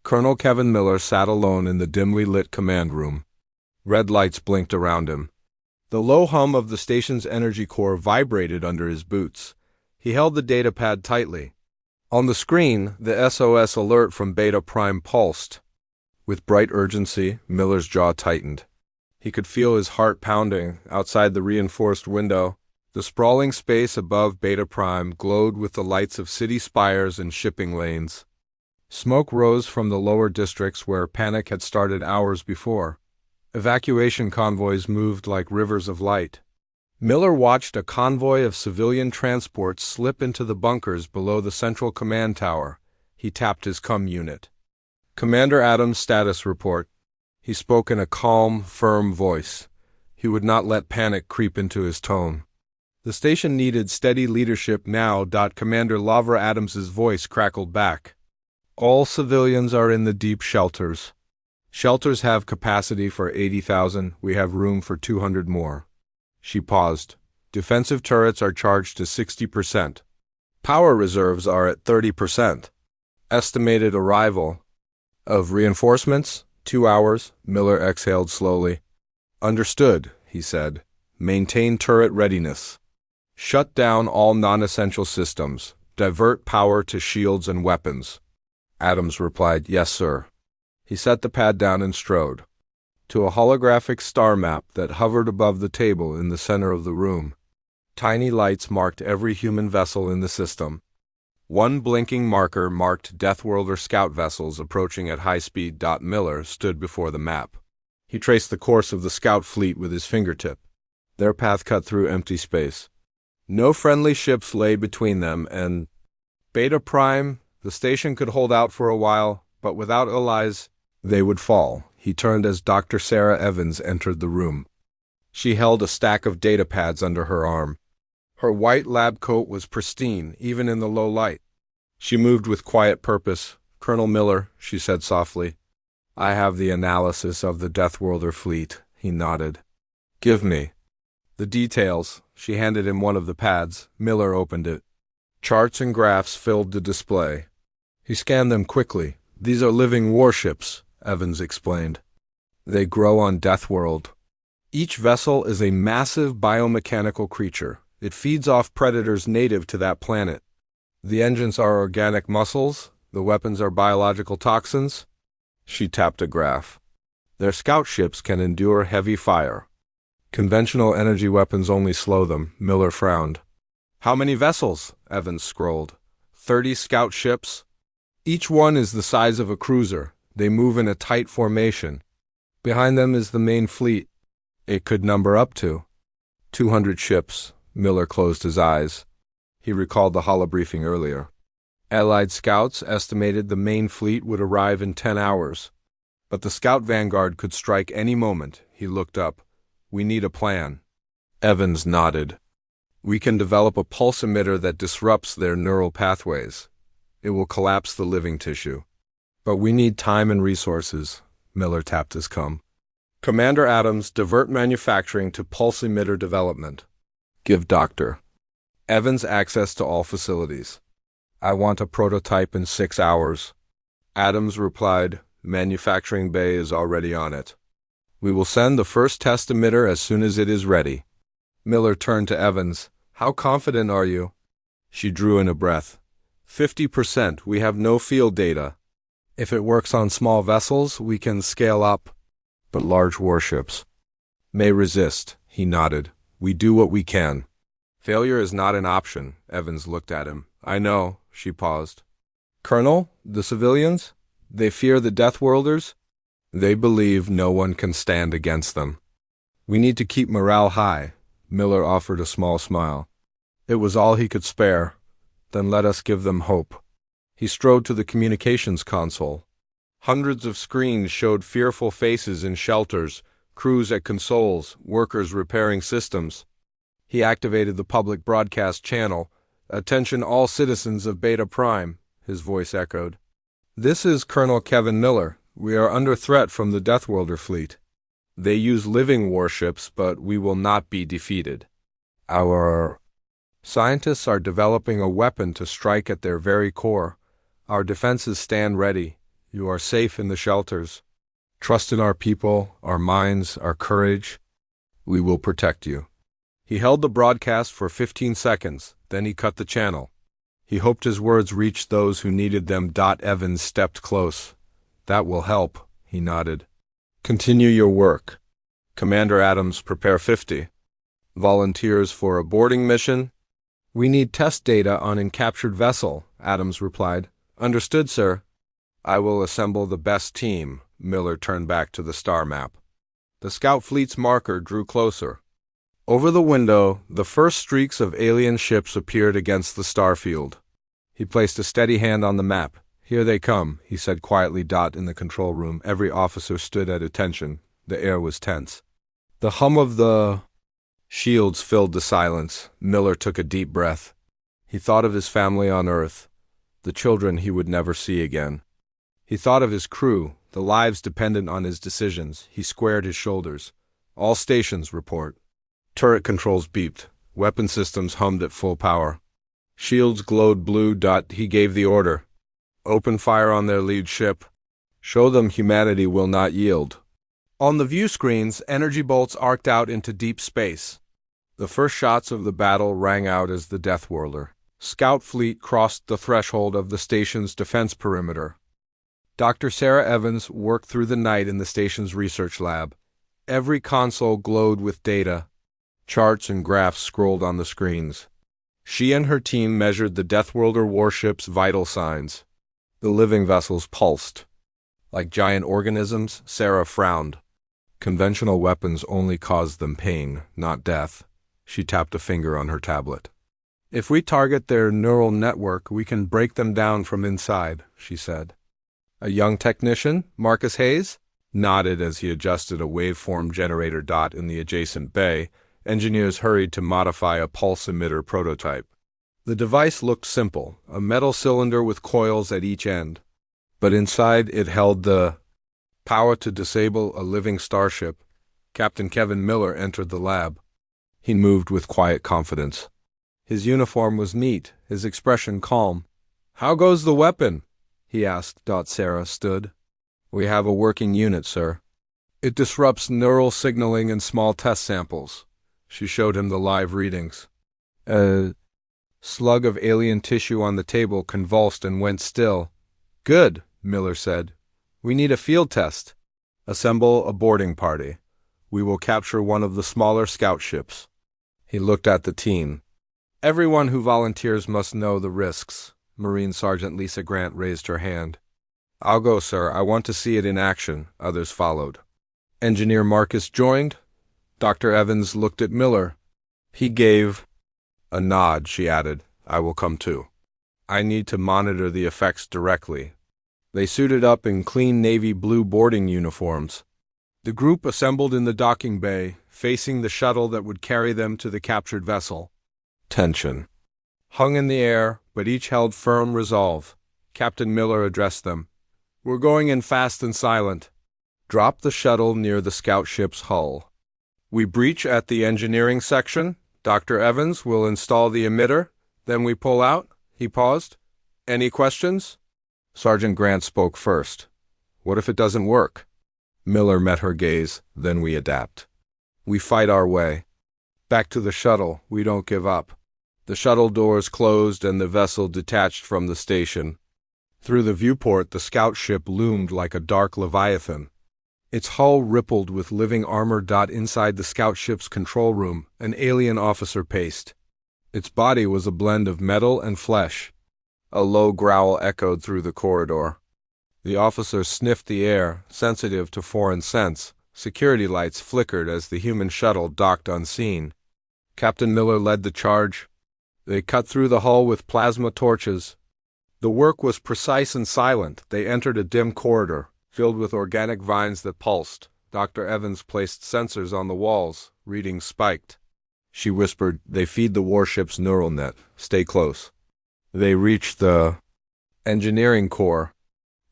Colonel Kevin Miller sat alone in the dimly lit command room. Red lights blinked around him. The low hum of the station's energy core vibrated under his boots. He held the datapad tightly. On the screen, the SOS alert from Beta Prime pulsed. With bright urgency, Miller's jaw tightened. He could feel his heart pounding outside the reinforced window. The sprawling space above Beta Prime glowed with the lights of city spires and shipping lanes. Smoke rose from the lower districts where panic had started hours before. Evacuation convoys moved like rivers of light. Miller watched a convoy of civilian transports slip into the bunkers below the central command tower. He tapped his comm unit. Commander Adams' status report. He spoke in a calm, firm voice. He would not let panic creep into his tone. The station needed steady leadership now. Commander Lavra Adams's voice crackled back. All civilians are in the deep shelters. Shelters have capacity for 80,000. We have room for 200 more. She paused. Defensive turrets are charged to 60%. Power reserves are at 30%. Estimated arrival of reinforcements, 2 hours. Miller exhaled slowly. Understood, he said. Maintain turret readiness. Shut down all non-essential systems. Divert power to shields and weapons. Adams replied, yes, sir. He set the pad down and strode to a holographic star map that hovered above the table in the center of the room. Tiny lights marked every human vessel in the system. One blinking marker marked Deathworlder scout vessels approaching at high speed. Miller stood before the map. He traced the course of the scout fleet with his fingertip. Their path cut through empty space. No friendly ships lay between them, and Beta Prime, the station could hold out for a while, but without allies, they would fall. He turned as Dr. Sarah Evans entered the room. She held a stack of datapads under her arm. Her white lab coat was pristine, even in the low light. She moved with quiet purpose. Colonel Miller, she said softly. I have the analysis of the Deathworlder fleet. He nodded. Give me the details. She handed him one of the pads. Miller opened it. Charts and graphs filled the display. He scanned them quickly. These are living warships, Evans explained. They grow on Deathworld. Each vessel is a massive biomechanical creature. It feeds off predators native to that planet. The engines are organic muscles. The weapons are biological toxins. She tapped a graph. Their scout ships can endure heavy fire. Conventional energy weapons only slow them. Miller frowned. How many vessels? Evans scrolled. 30 scout ships. Each one is the size of a cruiser. They move in a tight formation. Behind them is the main fleet. It could number up to 200 ships. Miller closed his eyes. He recalled the holobriefing earlier. Allied scouts estimated the main fleet would arrive in 10 hours. But the scout vanguard could strike any moment. He looked up. We need a plan. Evans nodded. We can develop a pulse emitter that disrupts their neural pathways. It will collapse the living tissue. But we need time and resources. Miller tapped his comm. Commander Adams, divert manufacturing to pulse emitter development. Give Dr. Evans access to all facilities. I want a prototype in 6 hours. Adams replied, manufacturing bay is already on it. We will send the first test emitter as soon as it is ready. Miller turned to Evans. How confident are you? She drew in a breath. 50%. We have no field data. If it works on small vessels, we can scale up. But large warships may resist. He nodded. We do what we can. Failure is not an option. Evans looked at him. I know. She paused. Colonel, the civilians? They fear the Deathworlders? They believe no one can stand against them. We need to keep morale high. Miller offered a small smile. It was all he could spare. Then let us give them hope. He strode to the communications console. Hundreds of screens showed fearful faces in shelters, crews at consoles, workers repairing systems. He activated the public broadcast channel. Attention all citizens of Beta Prime, his voice echoed. This is Colonel Kevin Miller. We are under threat from the Deathworlder fleet. They use living warships, but we will not be defeated. Our scientists are developing a weapon to strike at their very core. Our defenses stand ready. You are safe in the shelters. Trust in our people, our minds, our courage. We will protect you." He held the broadcast for 15 seconds, then he cut the channel. He hoped his words reached those who needed them. Evans stepped close. "That will help," he nodded. "Continue your work. Commander Adams, prepare 50 volunteers for a boarding mission." "We need test data on a captured vessel," Adams replied. "Understood, sir." "I will assemble the best team." Miller turned back to the star map. The scout fleet's marker drew closer. Over the window, the first streaks of alien ships appeared against the starfield. He placed a steady hand on the map. "Here they come," he said quietly. In the control room, every officer stood at attention. The air was tense. The hum of the shields filled the silence. Miller took a deep breath. He thought of his family on Earth, the children he would never see again. He thought of his crew, the lives dependent on his decisions. He squared his shoulders. "All stations report." Turret controls beeped. Weapon systems hummed at full power. Shields glowed blue. He gave the order. "Open fire on their lead ship. Show them humanity will not yield." On the view screens, energy bolts arced out into deep space. The first shots of the battle rang out as the Deathworlder scout fleet crossed the threshold of the station's defense perimeter. Dr. Sarah Evans worked through the night in the station's research lab. Every console glowed with data. Charts and graphs scrolled on the screens. She and her team measured the Deathworlder warship's vital signs. The living vessels pulsed. Like giant organisms, Sarah frowned. Conventional weapons only caused them pain, not death. She tapped a finger on her tablet. "If we target their neural network, we can break them down from inside," she said. A young technician, Marcus Hayes, nodded as he adjusted a waveform generator. In the adjacent bay, engineers hurried to modify a pulse emitter prototype. The device looked simple, a metal cylinder with coils at each end. But inside it held the power to disable a living starship. Captain Kevin Miller entered the lab. He moved with quiet confidence. His uniform was neat, his expression calm. "How goes the weapon?" he asked. Sarah stood. "We have a working unit, sir. It disrupts neural signaling in small test samples." She showed him the live readings. A slug of alien tissue on the table convulsed and went still. "Good," Miller said. "We need a field test. Assemble a boarding party. We will capture one of the smaller scout ships." He looked at the team. "Everyone who volunteers must know the risks." Marine Sergeant Lisa Grant raised her hand. "I'll go, sir. I want to see it in action." Others followed. Engineer Marcus joined. Dr. Evans looked at Miller. He gave a nod. She added, "I will come too. I need to monitor the effects directly." They suited up in clean navy blue boarding uniforms. The group assembled in the docking bay, facing the shuttle that would carry them to the captured vessel. Tension hung in the air, but each held firm resolve. Captain Miller addressed them. "We're going in fast and silent. Drop the shuttle near the scout ship's hull. We breach at the engineering section. Dr. Evans will install the emitter. Then we pull out." He paused. "Any questions?" Sergeant Grant spoke first. "What if it doesn't work?" Miller met her gaze. "Then we adapt. We fight our way. Back to the shuttle. We don't give up." The shuttle doors closed and the vessel detached from the station. Through the viewport, the scout ship loomed like a dark leviathan. Its hull rippled with living armor. Inside the scout ship's control room, an alien officer paced. Its body was a blend of metal and flesh. A low growl echoed through the corridor. The officer sniffed the air, sensitive to foreign scents. Security lights flickered as the human shuttle docked unseen. Captain Miller led the charge. They cut through the hull with plasma torches. The work was precise and silent. They entered a dim corridor, filled with organic vines that pulsed. Dr. Evans placed sensors on the walls. Readings spiked. She whispered, "They feed the warship's neural net. Stay close." They reached the engineering core.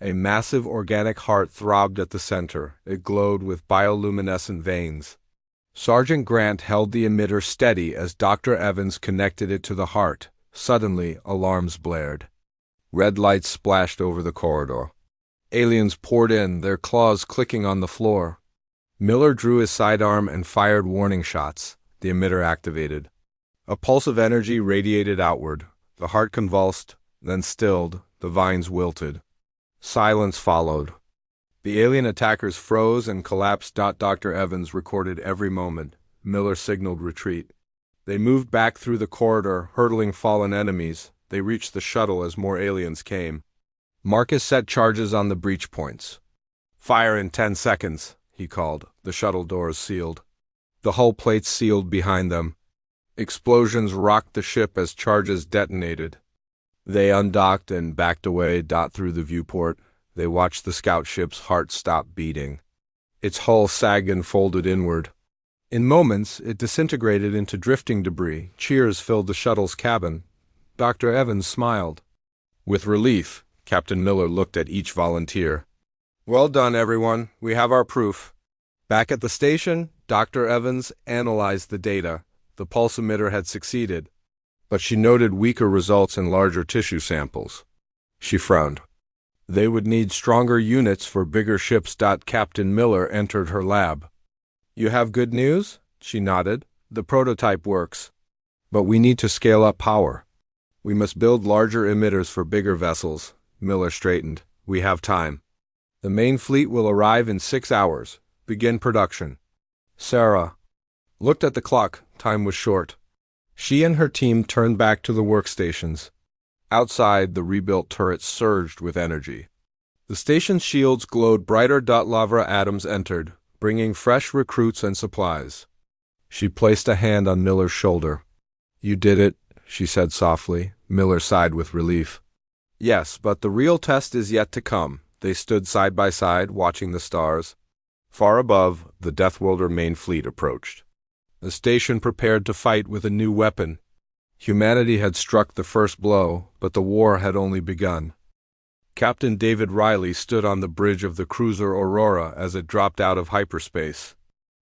A massive organic heart throbbed at the center. It glowed with bioluminescent veins. Sergeant Grant held the emitter steady as Dr. Evans connected it to the heart. Suddenly, alarms blared. Red lights splashed over the corridor. Aliens poured in, their claws clicking on the floor. Miller drew his sidearm and fired warning shots. The emitter activated. A pulse of energy radiated outward. The heart convulsed, then stilled, the vines wilted. Silence followed. The alien attackers froze and collapsed. Dr. Evans recorded every moment. Miller signaled retreat. They moved back through the corridor, hurtling fallen enemies. They reached the shuttle as more aliens came. Marcus set charges on the breach points. "Fire in 10 seconds, he called. The shuttle doors sealed. The hull plates sealed behind them. Explosions rocked the ship as charges detonated. They undocked and backed away. Through the viewport, they watched the scout ship's heart stop beating. Its hull sagged and folded inward. In moments, it disintegrated into drifting debris. Cheers filled the shuttle's cabin. Dr. Evans smiled. With relief, Captain Miller looked at each volunteer. "Well done, everyone. We have our proof." Back at the station, Dr. Evans analyzed the data. The pulse emitter had succeeded, but she noted weaker results in larger tissue samples. She frowned. They would need stronger units for bigger ships. Captain Miller entered her lab. "You have good news?" She nodded. "The prototype works. But we need to scale up power. We must build larger emitters for bigger vessels." Miller straightened. "We have time. The main fleet will arrive in 6 hours. Begin production." Sarah looked at the clock. Time was short. She and her team turned back to the workstations. Outside, the rebuilt turrets surged with energy. The station's shields glowed brighter. Lavra Adams entered, bringing fresh recruits and supplies. She placed a hand on Miller's shoulder. "You did it," she said softly. Miller sighed with relief. "Yes, but the real test is yet to come." They stood side by side, watching the stars. Far above, the Deathworlder main fleet approached. The station prepared to fight with a new weapon. Humanity had struck the first blow, but the war had only begun. Captain David Riley stood on the bridge of the cruiser Aurora as it dropped out of hyperspace.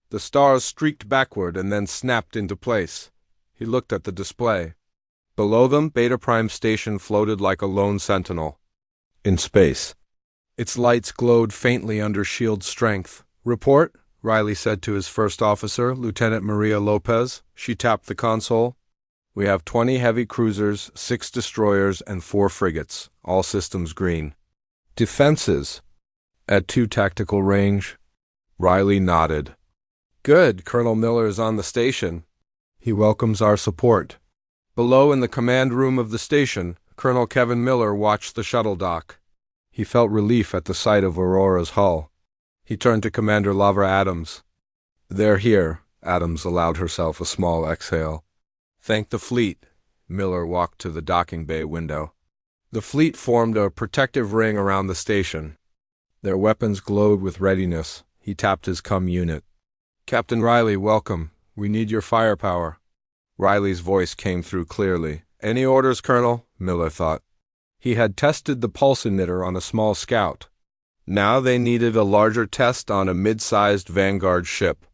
The stars streaked backward and then snapped into place. He looked at the display. Below them, Beta Prime Station floated like a lone sentinel. In space. Its lights glowed faintly under shield strength. "Report," Riley said to his first officer, Lieutenant Maria Lopez. She tapped the console. "We have 20 heavy cruisers, 6 destroyers, and 4 frigates. All systems green. Defenses at 2 tactical range." Riley nodded. "Good. Colonel Miller is on the station. He welcomes our support." Below in the command room of the station, Colonel Kevin Miller watched the shuttle dock. He felt relief at the sight of Aurora's hull. He turned to Commander Lavra Adams. "They're here." Adams allowed herself a small exhale. "Thank the fleet." Miller walked to the docking bay window. The fleet formed a protective ring around the station. Their weapons glowed with readiness. He tapped his cum unit. "Captain Riley, welcome. We need your firepower." Riley's voice came through clearly. "Any orders, Colonel?" Miller thought. He had tested the pulse emitter on a small scout. Now they needed a larger test on a mid-sized Vanguard ship.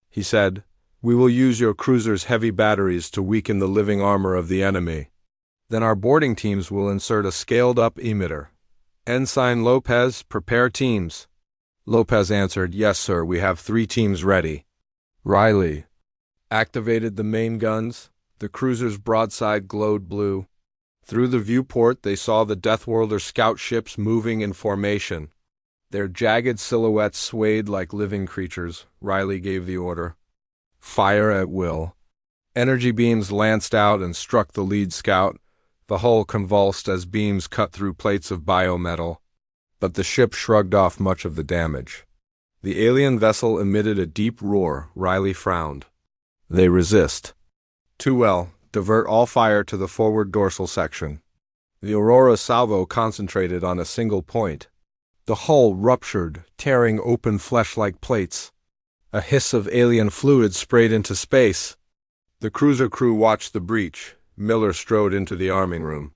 He said, "We will use your cruiser's heavy batteries to weaken the living armor of the enemy. Then our boarding teams will insert a scaled-up emitter. Ensign Lopez, prepare teams." Lopez answered, "Yes, sir, we have 3 teams ready." Riley activated the main guns. The cruiser's broadside glowed blue. Through the viewport, they saw the Deathworlder scout ships moving in formation. Their jagged silhouettes swayed like living creatures. Riley gave the order. "Fire at will." Energy beams lanced out and struck the lead scout. The hull convulsed as beams cut through plates of biometal. But the ship shrugged off much of the damage. The alien vessel emitted a deep roar. Riley frowned. "They resist." "Too well. Divert all fire to the forward dorsal section." The Aurora salvo concentrated on a single point. The hull ruptured, tearing open flesh-like plates. A hiss of alien fluid sprayed into space. The cruiser crew watched the breach. Miller strode into the arming room.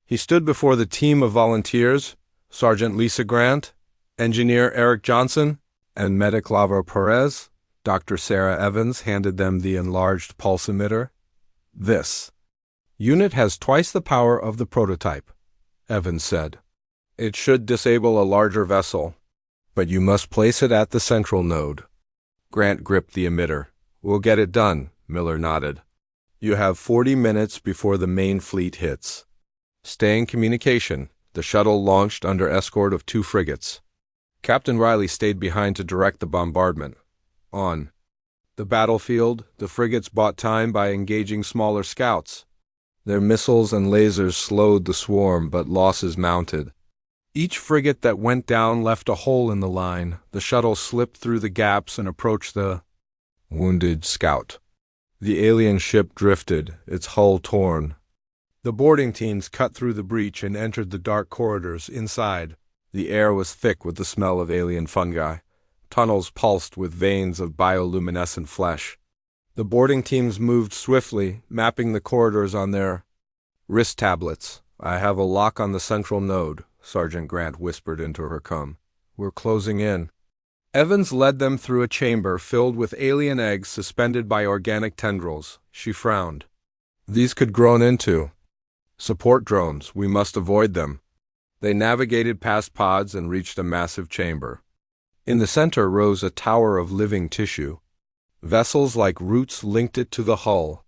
He stood before the team of volunteers, Sergeant Lisa Grant, Engineer Eric Johnson, and Medic Lavra Perez. Dr. Sarah Evans handed them the enlarged pulse emitter. "This unit has twice the power of the prototype," Evans said. It should disable a larger vessel, but you must place it at the central node. Grant gripped the emitter. We'll get it done, Miller nodded. You have 40 minutes before the main fleet hits. Stay in communication. The shuttle launched under escort of 2 frigates. Captain Riley stayed behind to direct the bombardment. On the battlefield, the frigates bought time by engaging smaller scouts. Their missiles and lasers slowed the swarm, but losses mounted. Each frigate that went down left a hole in the line. The shuttle slipped through the gaps and approached the wounded scout. The alien ship drifted, its hull torn. The boarding teams cut through the breach and entered the dark corridors inside. The air was thick with the smell of alien fungi. Tunnels pulsed with veins of bioluminescent flesh. The boarding teams moved swiftly, mapping the corridors on their wrist tablets. I have a lock on the central node, Sergeant Grant whispered into her com. We're closing in. Evans led them through a chamber filled with alien eggs suspended by organic tendrils. She frowned. These could grow into support drones. We must avoid them. They navigated past pods and reached a massive chamber. In the center rose a tower of living tissue. Vessels like roots linked it to the hull.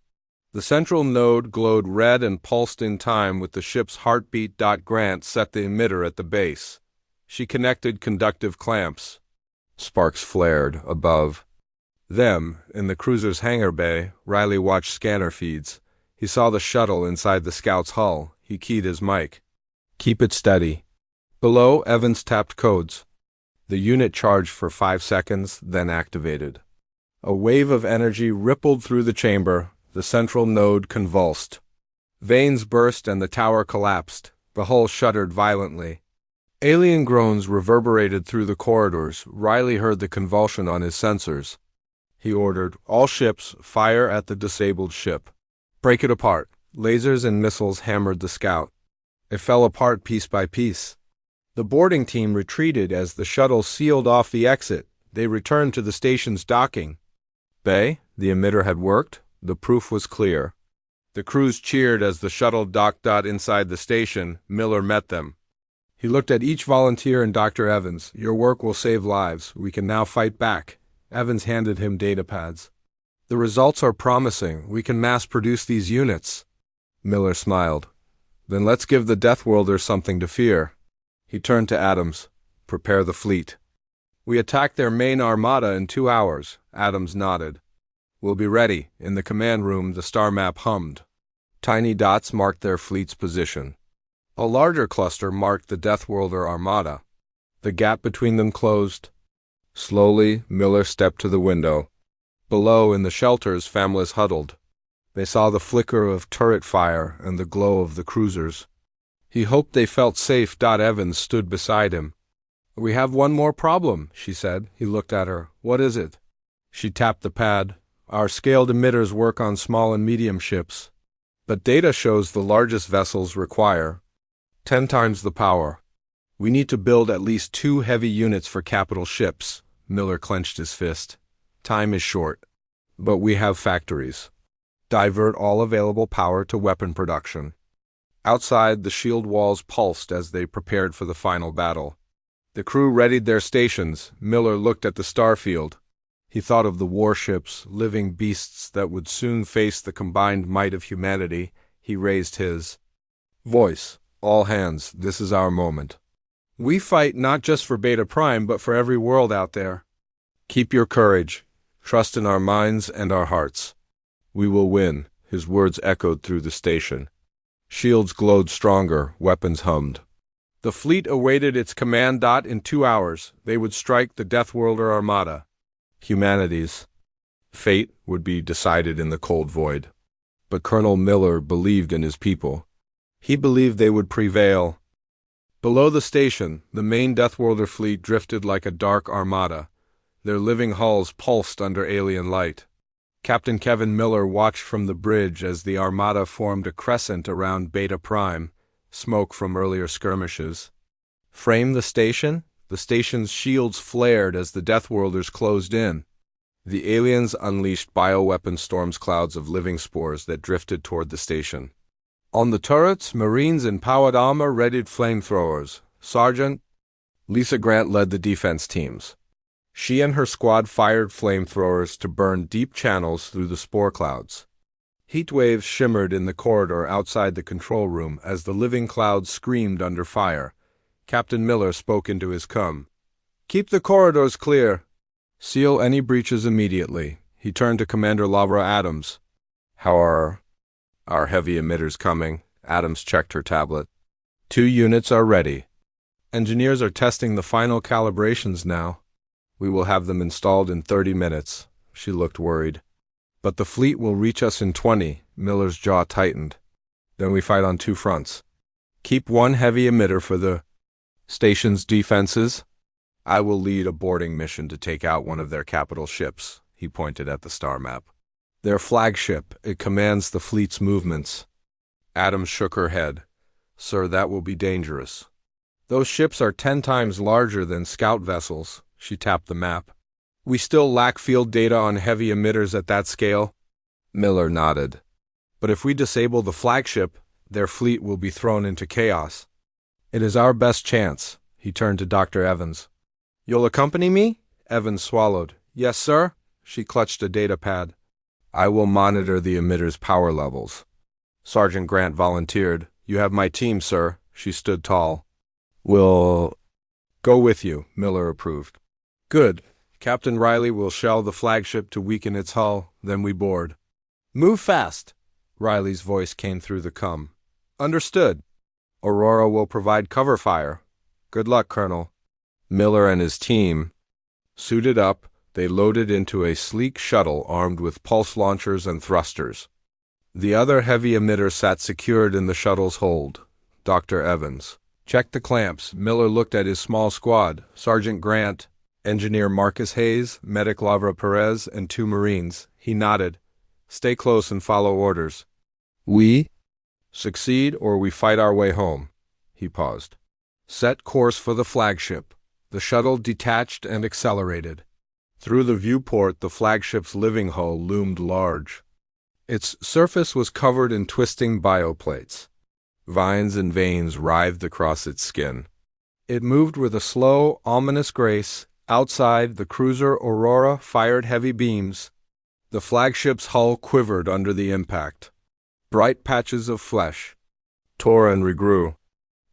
The central node glowed red and pulsed in time with the ship's heartbeat. Grant set the emitter at the base. She connected conductive clamps. Sparks flared above them. In the cruiser's hangar bay, Riley watched scanner feeds. He saw the shuttle inside the scout's hull. He keyed his mic. Keep it steady. Below, Evans tapped codes. The unit charged for 5 seconds, then activated. A wave of energy rippled through the chamber. The central node convulsed. Veins burst and the tower collapsed. The hull shuddered violently. Alien groans reverberated through the corridors. Riley heard the convulsion on his sensors. He ordered, all ships, fire at the disabled ship. Break it apart. Lasers and missiles hammered the scout. It fell apart piece by piece. The boarding team retreated as the shuttle sealed off the exit. They returned to the station's docking bay. The emitter had worked. The proof was clear. The crews cheered as the shuttle docked. Inside the station, Miller met them. He looked at each volunteer and Dr. Evans. Your work will save lives. We can now fight back. Evans handed him data pads. The results are promising. We can mass produce these units. Miller smiled. Then let's give the Deathworlder something to fear. He turned to Adams. Prepare the fleet. We attack their main armada in 2 hours. Adams nodded. We'll be ready. In the command room, the star map hummed. Tiny dots marked their fleet's position. A larger cluster marked the Deathworlder armada. The gap between them closed. Slowly, Miller stepped to the window. Below, in the shelters, families huddled. They saw the flicker of turret fire and the glow of the cruisers. He hoped they felt safe. Evans stood beside him. We have one more problem, she said. He looked at her. What is it? She tapped the pad. Our scaled emitters work on small and medium ships. But data shows the largest vessels require 10 times the power. We need to build at least 2 heavy units for capital ships. Miller clenched his fist. Time is short. But we have factories. Divert all available power to weapon production. Outside, the shield walls pulsed as they prepared for the final battle. The crew readied their stations. Miller looked at the starfield. He thought of the warships, living beasts that would soon face the combined might of humanity. He raised his voice. All hands, this is our moment. We fight not just for Beta Prime, but for every world out there. Keep your courage. Trust in our minds and our hearts. We will win. His words echoed through the station. Shields glowed stronger, weapons hummed. The fleet awaited its command. In 2 hours, they would strike the Deathworlder armada. Humanity's fate would be decided in the cold void. But Colonel Miller believed in his people. He believed they would prevail. Below the station, the main Deathworlder fleet drifted like a dark armada. Their living hulls pulsed under alien light. Captain Kevin Miller watched from the bridge as the armada formed a crescent around Beta Prime, smoke from earlier skirmishes. Frame the station? The station's shields flared as the Deathworlders closed in. The aliens unleashed bioweapon storms, clouds of living spores that drifted toward the station. On the turrets, Marines in powered armor readied flamethrowers. Sergeant. Lisa Grant led the defense teams. She and her squad fired flamethrowers to burn deep channels through the spore clouds. Heat waves shimmered in the corridor outside the control room as the living clouds screamed under fire. Captain Miller spoke into his com. "Keep the corridors clear. Seal any breaches immediately." He turned to Commander Lavra Adams. "How are our heavy emitters coming?" Adams checked her tablet. "2 units are ready. Engineers are testing the final calibrations now. We will have them installed in 30 minutes. She looked worried. "But the fleet will reach us in 20. Miller's jaw tightened. "Then we fight on 2 fronts. Keep 1 heavy emitter for the station's defenses. I will lead a boarding mission to take out one of their capital ships." He pointed at the star map. "Their flagship. It commands the fleet's movements." Adams shook her head. "Sir, that will be dangerous. Those ships are 10 times larger than scout vessels." She tapped the map. "We still lack field data on heavy emitters at that scale." Miller nodded. "But if we disable the flagship, their fleet will be thrown into chaos. It is our best chance." He turned to Dr. Evans. "You'll accompany me?" Evans swallowed. "Yes, sir." She clutched a data pad. "I will monitor the emitter's power levels." Sergeant Grant volunteered. "You have my team, sir." She stood tall. "We'll go with you," Miller approved. "Good. Captain Riley will shell the flagship to weaken its hull, then we board." "Move fast," Riley's voice came through the com. "Understood. Aurora will provide cover fire." "Good luck, Colonel." Miller and his team, suited up, they loaded into a sleek shuttle armed with pulse launchers and thrusters. The other heavy emitter sat secured in the shuttle's hold. Dr. Evans checked the clamps. Miller looked at his small squad: Sergeant Grant, Engineer Marcus Hayes, Medic Lavra Perez, and 2 Marines. He nodded. "Stay close and follow orders. We succeed or we fight our way home." He paused. "Set course for the flagship." The shuttle detached and accelerated. Through the viewport, the flagship's living hull loomed large. Its surface was covered in twisting bioplates. Vines and veins writhed across its skin. It moved with a slow, ominous grace. Outside, the cruiser Aurora fired heavy beams. The flagship's hull quivered under the impact. Bright patches of flesh tore and regrew.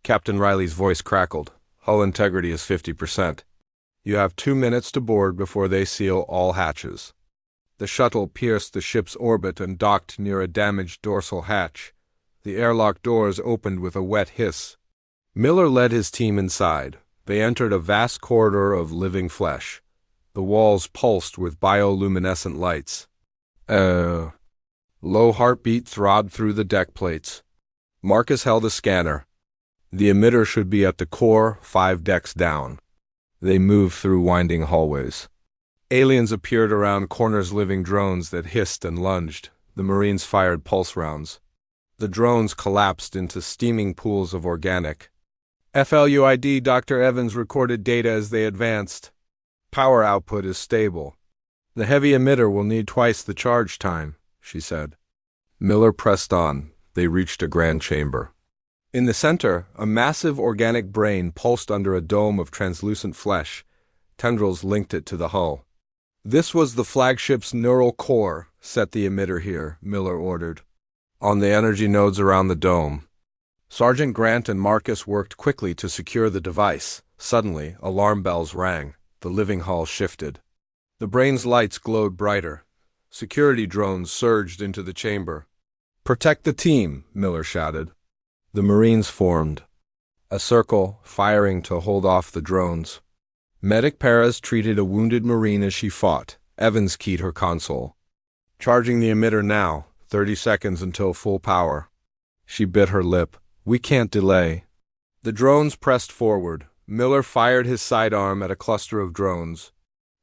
Captain Riley's voice crackled. "Hull integrity is 50%. You have 2 minutes to board before they seal all hatches." The shuttle pierced the ship's orbit and docked near a damaged dorsal hatch. The airlock doors opened with a wet hiss. Miller led his team inside. They entered a vast corridor of living flesh. The walls pulsed with bioluminescent lights. Low heartbeat throbbed through the deck plates. Marcus held a scanner. The emitter should be at the core, 5 decks down. They moved through winding hallways. Aliens appeared around corners, living drones that hissed and lunged. The Marines fired pulse rounds. The drones collapsed into steaming pools of organic. FLUID. Dr. Evans recorded data as they advanced. "Power output is stable. The heavy emitter will need twice the charge time," she said. Miller pressed on. They reached a grand chamber. In the center, a massive organic brain pulsed under a dome of translucent flesh. Tendrils linked it to the hull. "This was the flagship's neural core. Set the emitter here," Miller ordered. "On the energy nodes around the dome." Sergeant Grant and Marcus worked quickly to secure the device. Suddenly, alarm bells rang. The living hull shifted. The brain's lights glowed brighter. Security drones surged into the chamber. "Protect the team," Miller shouted. The Marines formed a circle, firing to hold off the drones. Medic Perez treated a wounded Marine as she fought. Evans keyed her console. "Charging the emitter now. 30 seconds until full power." She bit her lip. "We can't delay." The drones pressed forward. Miller fired his sidearm at a cluster of drones.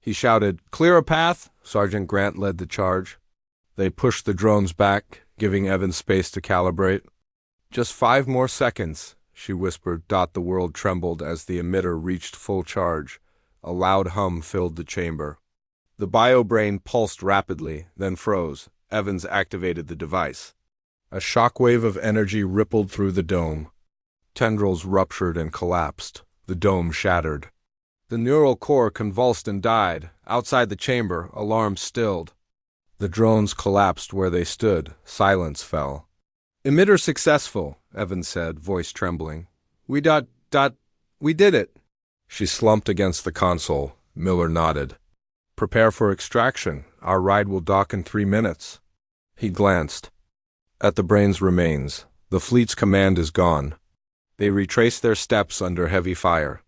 He shouted, "Clear a path!" Sergeant Grant led the charge. They pushed the drones back, giving Evans space to calibrate. "Just 5 more seconds," she whispered. The world trembled as the emitter reached full charge. A loud hum filled the chamber. The bio-brain pulsed rapidly, then froze. Evans activated the device. A shockwave of energy rippled through the dome. Tendrils ruptured and collapsed. The dome shattered. The neural core convulsed and died. Outside the chamber, alarms stilled. The drones collapsed where they stood. Silence fell. "Emitter successful," Evans said, voice trembling. We did it." She slumped against the console. Miller nodded. "Prepare for extraction. Our ride will dock in 3 minutes." He glanced at the brain's remains. The fleet's command is gone. They retraced their steps under heavy fire.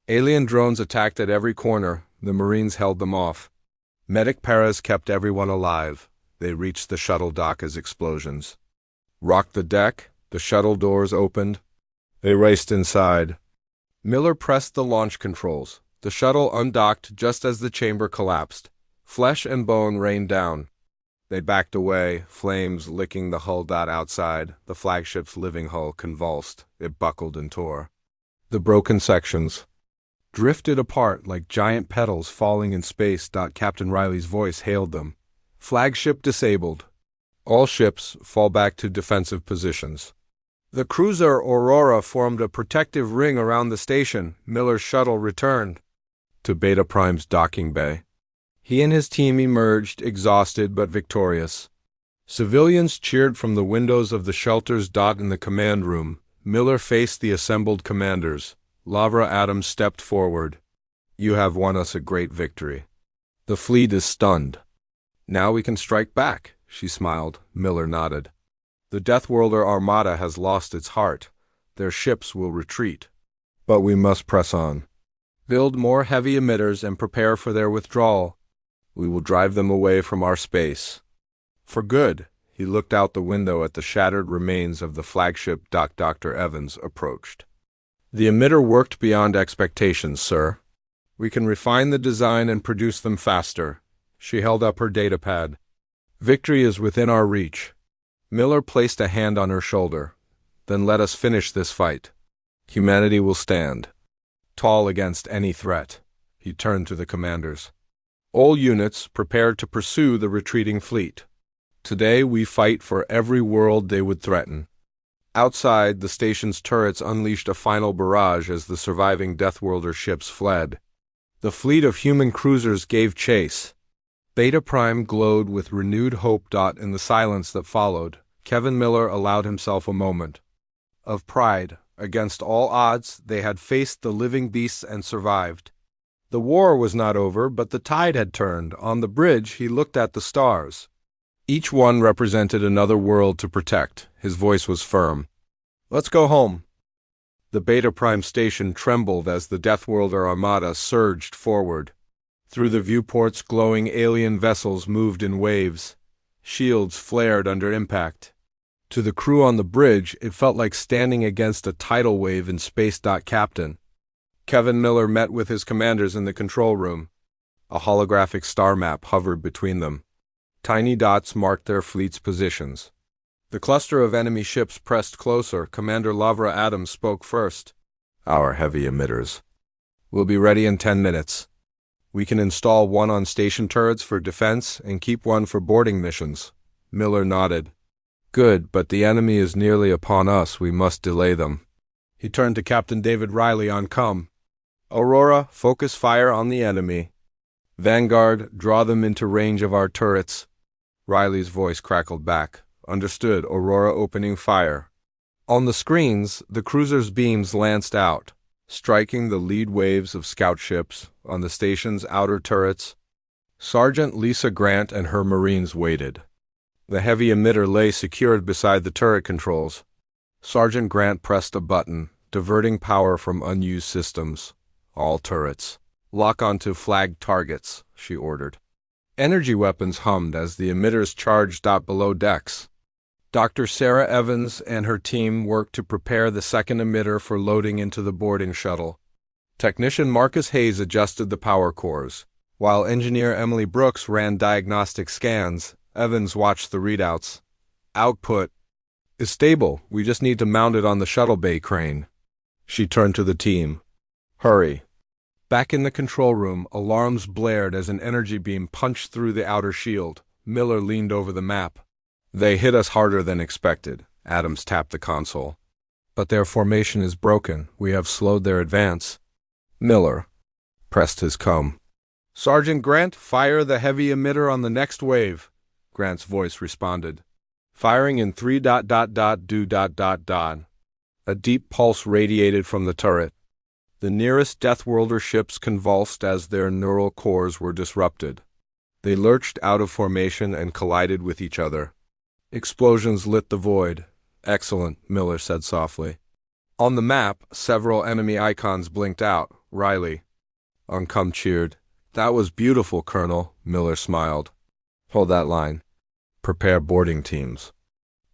Alien drones attacked at every corner. The Marines held them off. Medic paras kept everyone alive. They reached the shuttle dock as explosions rocked the deck. The shuttle doors opened. They raced inside. Miller pressed the launch controls. The shuttle undocked just as the chamber collapsed. Flesh and bone rained down. They backed away, flames licking the hull. Outside, the flagship's living hull convulsed. It buckled and tore. The broken sections drifted apart like giant petals falling in space. Captain Riley's voice hailed them. "Flagship disabled. All ships fall back to defensive positions." The cruiser Aurora formed a protective ring around the station. Miller's shuttle returned to Beta Prime's docking bay. He and his team emerged, exhausted but victorious. Civilians cheered from the windows of the shelters. In the command room, Miller faced the assembled commanders. Lavra Adams stepped forward. "You have won us a great victory. The fleet is stunned. Now we can strike back." She smiled. Miller nodded. "The Deathworlder armada has lost its heart. Their ships will retreat. But we must press on. Build more heavy emitters and prepare for their withdrawal. We will drive them away from our space. For good." He looked out the window at the shattered remains of the flagship. Dr. Evans approached. "The emitter worked beyond expectations, sir. We can refine the design and produce them faster." She held up her datapad. "Victory is within our reach." Miller placed a hand on her shoulder. "Then let us finish this fight. Humanity will stand tall against any threat." He turned to the commanders. "All units prepare to pursue the retreating fleet. Today we fight for every world they would threaten." Outside, the station's turrets unleashed a final barrage as the surviving Deathworlder ships fled. The fleet of human cruisers gave chase. Beta Prime glowed with renewed hope. In the silence that followed, Kevin Miller allowed himself a moment of pride. Against all odds, they had faced the living beasts and survived. The war was not over, but the tide had turned. On the bridge, he looked at the stars. Each one represented another world to protect. His voice was firm. "Let's go home." The Beta Prime station trembled as the Deathworlder armada surged forward. Through the viewports, glowing alien vessels moved in waves. Shields flared under impact. To the crew on the bridge, it felt like standing against a tidal wave in space. Captain Kevin Miller met with his commanders in the control room. A holographic star map hovered between them. Tiny dots marked their fleet's positions. The cluster of enemy ships pressed closer. Commander Lavra Adams spoke first. "Our heavy emitters will be ready in 10 minutes. We can install one on station turrets for defense and keep one for boarding missions." Miller nodded. "Good, but the enemy is nearly upon us. We must delay them." He turned to Captain David Riley on comm. "Aurora, focus fire on the enemy. Vanguard, draw them into range of our turrets." Riley's voice crackled back. "Understood." Aurora opening fire. On the screens, the cruiser's beams lanced out, striking the lead waves of scout ships on the station's outer turrets. Sergeant Lisa Grant and her Marines waited. The heavy emitter lay secured beside the turret controls. Sergeant Grant pressed a button, diverting power from unused systems. "All turrets lock onto flagged targets," she ordered. Energy weapons hummed as the emitters charged out below decks. Dr. Sarah Evans and her team worked to prepare the second emitter for loading into the boarding shuttle. Technician Marcus Hayes adjusted the power cores. While engineer Emily Brooks ran diagnostic scans, Evans watched the readouts. "Output is stable. We just need to mount it on the shuttle bay crane." She turned to the team. "Hurry." Back in the control room, alarms blared as an energy beam punched through the outer shield. Miller leaned over the map. "They hit us harder than expected." Adams tapped the console. But their formation is broken. We have slowed their advance. Miller pressed his comb. Sergeant Grant, fire the heavy emitter on the next wave, Grant's voice responded. Firing in 3 do ... A deep pulse radiated from the turret. The nearest Deathworlder ships convulsed as their neural cores were disrupted. They lurched out of formation and collided with each other. Explosions lit the void. Excellent, Miller said softly. On the map, several enemy icons blinked out. Riley. Uncom cheered. That was beautiful, Colonel, Miller smiled. Hold that line. Prepare boarding teams.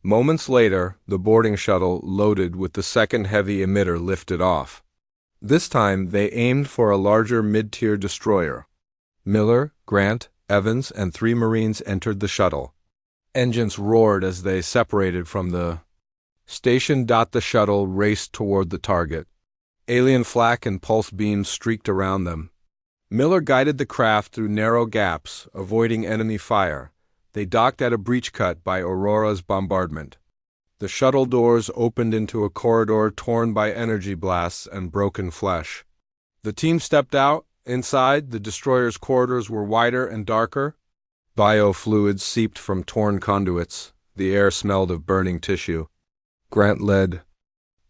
Moments later, the boarding shuttle loaded with the second heavy emitter lifted off. This time, they aimed for a larger mid-tier destroyer. Miller, Grant, Evans, and 3 Marines entered the shuttle. Engines roared as they separated from the station. The shuttle raced toward the target. Alien flak and pulse beams streaked around them. Miller guided the craft through narrow gaps, avoiding enemy fire. They docked at a breach cut by Aurora's bombardment. The shuttle doors opened into a corridor torn by energy blasts and broken flesh. The team stepped out. Inside, the destroyer's corridors were wider and darker. Biofluids seeped from torn conduits. The air smelled of burning tissue. Grant led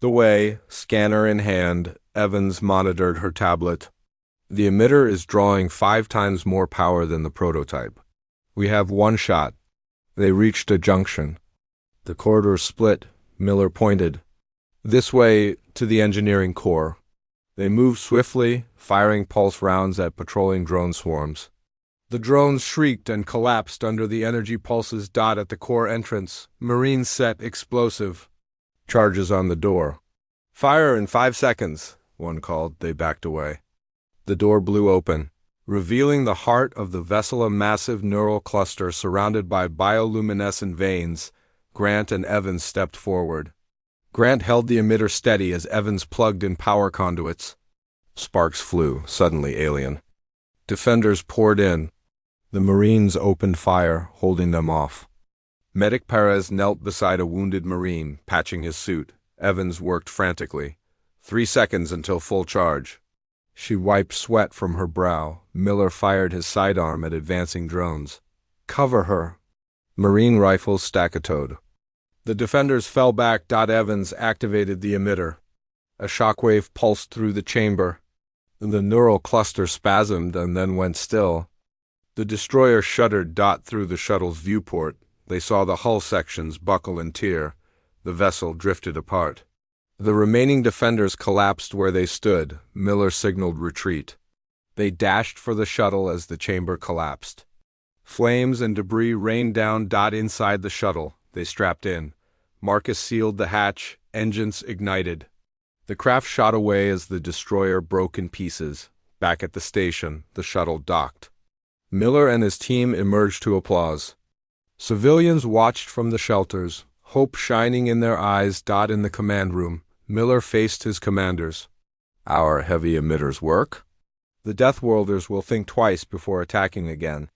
the way, scanner in hand. Evans monitored her tablet. The emitter is drawing 5 times more power than the prototype. We have 1 shot. They reached a junction. The corridor split. Miller pointed. This way to the engineering core. They moved swiftly, firing pulse rounds at patrolling drone swarms. The drones shrieked and collapsed under the energy pulses. At the core entrance, Marines set explosive charges on the door. Fire in 5 seconds, one called. They backed away. The door blew open, revealing the heart of the vessel, a massive neural cluster surrounded by bioluminescent veins. Grant and Evans stepped forward. Grant held the emitter steady as Evans plugged in power conduits. Sparks flew, suddenly alien. Defenders poured in. The Marines opened fire, holding them off. Medic Perez knelt beside a wounded Marine, patching his suit. Evans worked frantically. 3 seconds until full charge. She wiped sweat from her brow. Miller fired his sidearm at advancing drones. Cover her. Marine rifles stackatoed. The defenders fell back. Evans activated the emitter. A shockwave pulsed through the chamber. The neural cluster spasmed and then went still. The destroyer shuddered. Through the shuttle's viewport, they saw the hull sections buckle and tear. The vessel drifted apart. The remaining defenders collapsed where they stood. Miller signaled retreat. They dashed for the shuttle as the chamber collapsed. Flames and debris rained down. Inside the shuttle, they strapped in. Marcus sealed the hatch. Engines ignited. The craft shot away as the destroyer broke in pieces. Back at the station, the shuttle docked. Miller and his team emerged to applause. Civilians watched from the shelters, hope shining in their eyes. In the command room, Miller faced his commanders. Our heavy emitters work? The Deathworlders will think twice before attacking again.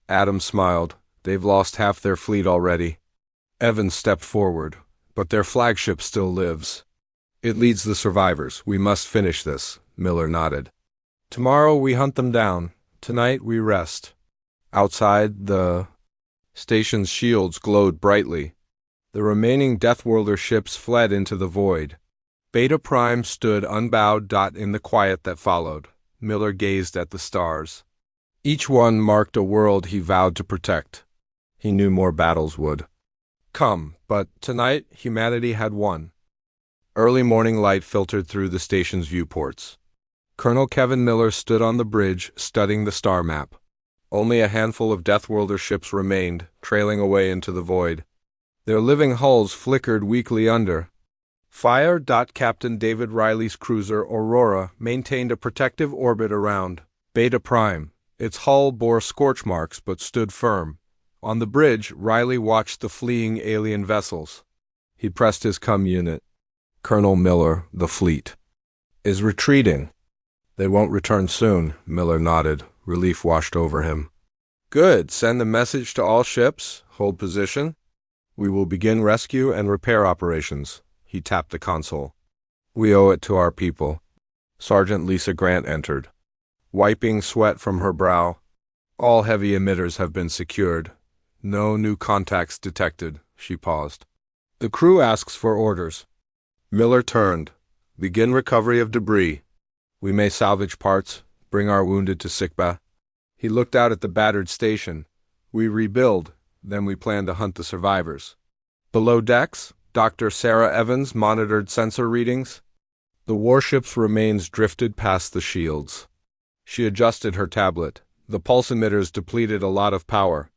Adams smiled. They've lost half their fleet already. Evans stepped forward. But their flagship still lives. It leads the survivors. We must finish this, Miller nodded. Tomorrow we hunt them down. Tonight we rest. Outside, the station's shields glowed brightly. The remaining Deathworlder ships fled into the void. Beta Prime stood unbowed. In the quiet that followed, Miller gazed at the stars. Each one marked a world he vowed to protect. He knew more battles would come, but tonight humanity had won. Early morning light filtered through the station's viewports. Colonel Kevin Miller stood on the bridge, studying the star map. Only a handful of Deathworlder ships remained, trailing away into the void. Their living hulls flickered weakly under fire. Captain David Riley's cruiser Aurora maintained a protective orbit around Beta Prime. Its hull bore scorch marks but stood firm. On the bridge, Riley watched the fleeing alien vessels. He pressed his comm unit. Colonel Miller, the fleet is retreating. They won't return soon, Miller nodded. Relief washed over him. Good. Send a message to all ships. Hold position. We will begin rescue and repair operations. He tapped the console. We owe it to our people. Sergeant Lisa Grant entered, wiping sweat from her brow. All heavy emitters have been secured. No new contacts detected. She paused. The crew asks for orders. Miller turned. Begin recovery of debris. We may salvage parts, bring our wounded to sickbay. He looked out at the battered station. We rebuild, then we plan to hunt the survivors. Below decks, Dr. Sarah Evans monitored sensor readings. The warship's remains drifted past the shields. She adjusted her tablet. The pulse emitters depleted a lot of power.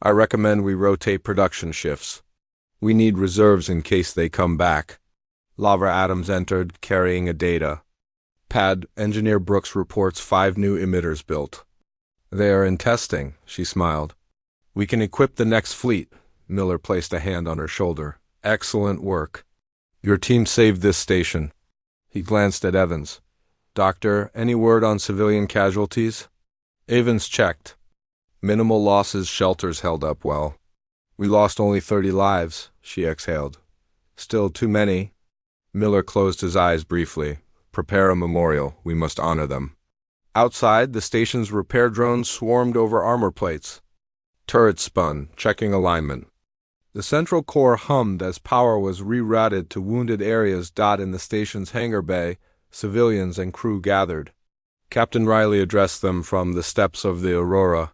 I recommend we rotate production shifts. We need reserves in case they come back. Lavra Adams entered, carrying a data pad. Engineer Brooks reports 5 new emitters built. They are in testing, she smiled. We can equip the next fleet. Miller placed a hand on her shoulder. Excellent work. Your team saved this station. He glanced at Evans. Doctor, any word on civilian casualties? Evans checked. Minimal losses, shelters held up well. We lost only 30 lives, she exhaled. Still too many. Miller closed his eyes briefly. Prepare a memorial. We must honor them. Outside, the station's repair drones swarmed over armor plates. Turrets spun, checking alignment. The central core hummed as power was rerouted to wounded areas. In the station's hangar bay, civilians and crew gathered. Captain Riley addressed them from the steps of the Aurora.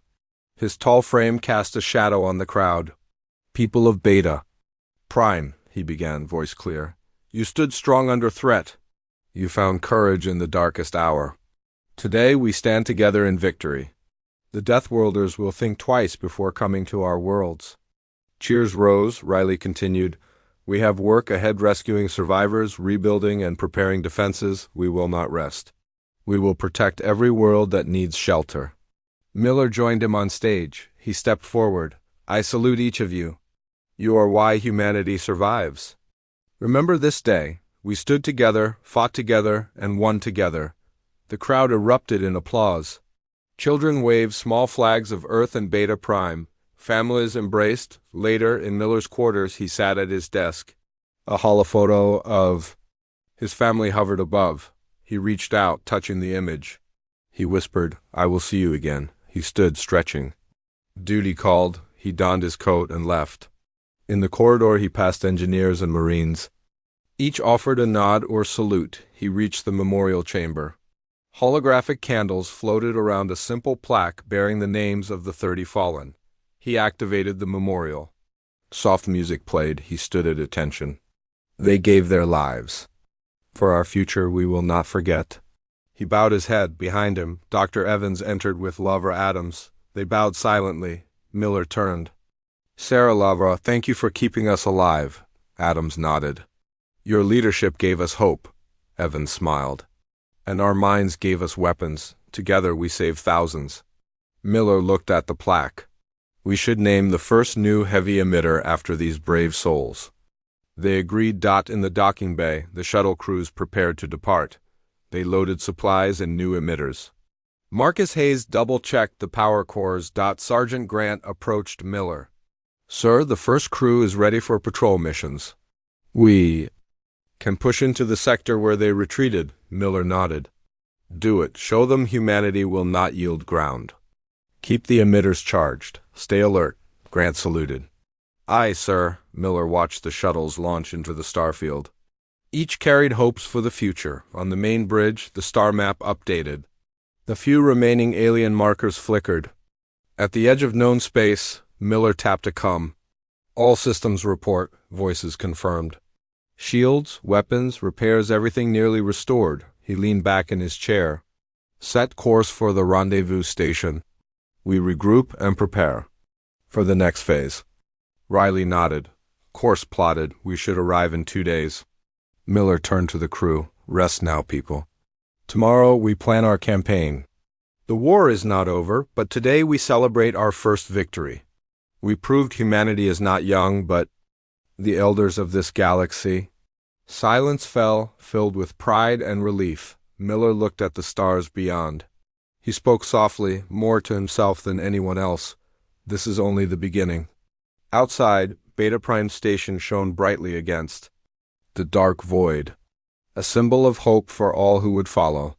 His tall frame cast a shadow on the crowd. People of Beta. Prime, he began, voice clear. You stood strong under threat. You found courage in the darkest hour. Today we stand together in victory. The Deathworlders will think twice before coming to our worlds. Cheers rose, Riley continued. We have work ahead rescuing survivors, rebuilding and preparing defenses. We will not rest. We will protect every world that needs shelter. Miller joined him on stage. He stepped forward. I salute each of you. You are why humanity survives. Remember this day. We stood together, fought together, and won together. The crowd erupted in applause. Children waved small flags of Earth and Beta Prime. Families embraced. Later, in Miller's quarters, he sat at his desk. A holophoto of his family hovered above. He reached out, touching the image. He whispered, I will see you again. He stood, stretching. Duty called. He donned his coat and left. In the corridor, he passed engineers and Marines. Each offered a nod or salute. He reached the memorial chamber. Holographic candles floated around a simple plaque bearing the names of the 30 fallen. He activated the memorial. Soft music played. He stood at attention. They gave their lives. For our future we will not forget. He bowed his head. Behind him, Dr. Evans entered with Lavra Adams. They bowed silently. Miller turned. Sarah Lavra, thank you for keeping us alive. Adams nodded. Your leadership gave us hope. Evans smiled. And our minds gave us weapons. Together we saved thousands. Miller looked at the plaque. We should name the first new heavy emitter after these brave souls. They agreed. In the docking bay, the shuttle crews prepared to depart. They loaded supplies and new emitters. Marcus Hayes double-checked the power cores. Sergeant Grant approached Miller. Sir, the first crew is ready for patrol missions. We can push into the sector where they retreated. Miller nodded. Do it. Show them humanity will not yield ground. Keep the emitters charged. Stay alert. Grant saluted. Aye, sir. Miller watched the shuttles launch into the starfield. Each carried hopes for the future. On the main bridge, the star map updated. The few remaining alien markers flickered. At the edge of known space, Miller tapped a COM. All systems report, voices confirmed. Shields, weapons, repairs, everything nearly restored. He leaned back in his chair. Set course for the rendezvous station. We regroup and prepare for the next phase. Riley nodded. Course plotted. We should arrive in 2 days. Miller turned to the crew. Rest now, people. Tomorrow we plan our campaign. The war is not over, but today we celebrate our first victory. We proved humanity is not young, but the elders of this galaxy. Silence fell, filled with pride and relief. Miller looked at the stars beyond. He spoke softly, more to himself than anyone else. This is only the beginning. Outside, Beta Prime Station shone brightly against the dark void, a symbol of hope for all who would follow.